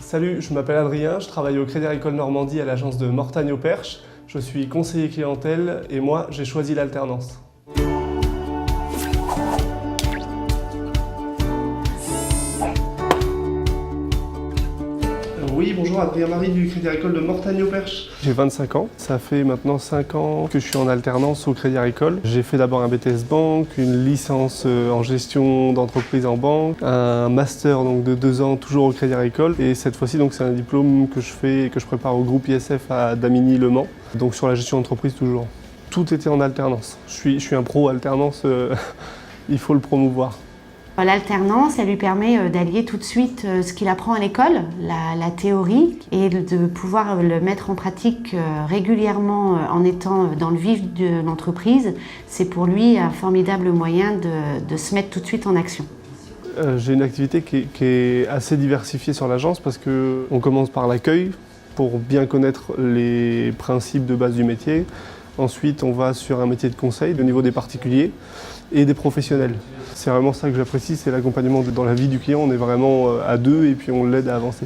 Salut, je m'appelle Adrien, je travaille au Crédit Agricole Normandie à l'agence de Mortagne au Perche. Je suis conseiller clientèle et moi, j'ai choisi l'alternance. Oui, bonjour, Adrien Marie du Crédit Agricole de Mortagne au Perche. J'ai 25 ans, ça fait maintenant 5 ans que je suis en alternance au Crédit Agricole. J'ai fait d'abord un BTS Banque, une licence en gestion d'entreprise en banque, un master donc, de 2 ans toujours au Crédit Agricole et cette fois-ci c'est un diplôme que je fais et que je prépare au groupe ISF à Damigny-Le Mans, donc sur la gestion d'entreprise toujours. Tout était en alternance. Je suis un pro alternance, il faut le promouvoir. L'alternance, elle lui permet d'allier tout de suite ce qu'il apprend à l'école, la théorie, et de pouvoir le mettre en pratique régulièrement en étant dans le vif de l'entreprise. C'est pour lui un formidable moyen de se mettre tout de suite en action. J'ai une activité qui est assez diversifiée sur l'agence parce qu'on commence par l'accueil pour bien connaître les principes de base du métier. Ensuite, on va sur un métier de conseil au niveau des particuliers et des professionnels. C'est vraiment ça que j'apprécie, c'est l'accompagnement dans la vie du client. On est vraiment à deux et puis on l'aide à avancer.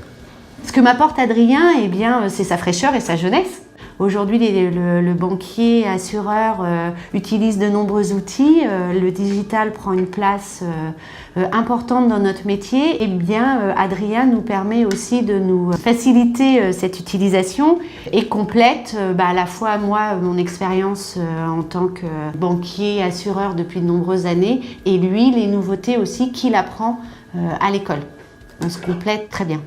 Ce que m'apporte Adrien, eh bien, c'est sa fraîcheur et sa jeunesse. Aujourd'hui, le banquier assureur utilise de nombreux outils. Le digital prend une place importante dans notre métier. Et bien, Adrien nous permet aussi de nous faciliter cette utilisation et complète à la fois moi mon expérience en tant que banquier assureur depuis de nombreuses années et lui les nouveautés aussi qu'il apprend à l'école. On se complète très bien.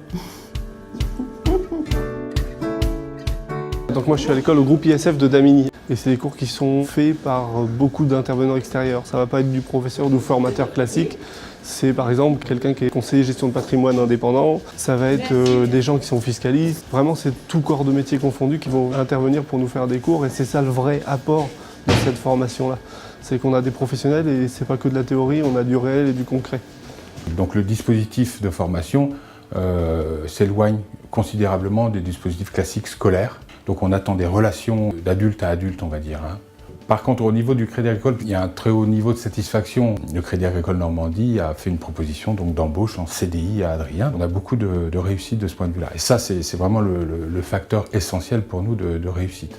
Donc moi je suis à l'école au groupe ISF de Damigny et c'est des cours qui sont faits par beaucoup d'intervenants extérieurs. Ça ne va pas être du professeur ou du formateur classique. C'est par exemple quelqu'un qui est conseiller gestion de patrimoine indépendant. Ça va être des gens qui sont fiscalistes. Vraiment c'est tout corps de métier confondu qui vont intervenir pour nous faire des cours et c'est ça le vrai apport de cette formation-là. C'est qu'on a des professionnels et c'est pas que de la théorie, on a du réel et du concret. Donc le dispositif de formation s'éloigne considérablement des dispositifs classiques scolaires. Donc on attend des relations d'adulte à adulte, on va dire. Par contre, au niveau du Crédit Agricole, il y a un très haut niveau de satisfaction. Le Crédit Agricole Normandie a fait une proposition d'embauche en CDI à Adrien. On a beaucoup de réussite de ce point de vue-là. Et ça, c'est vraiment le facteur essentiel pour nous de réussite.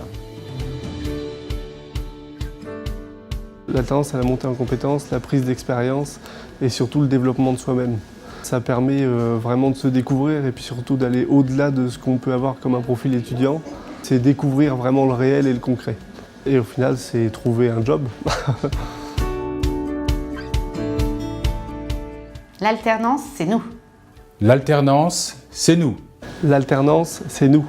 L'alternance, c'est la montée en compétences, la prise d'expérience et surtout le développement de soi-même. Ça permet vraiment de se découvrir et puis surtout d'aller au-delà de ce qu'on peut avoir comme un profil étudiant. C'est découvrir vraiment le réel et le concret. Et au final, c'est trouver un job. L'alternance, c'est nous. L'alternance, c'est nous. L'alternance, c'est nous.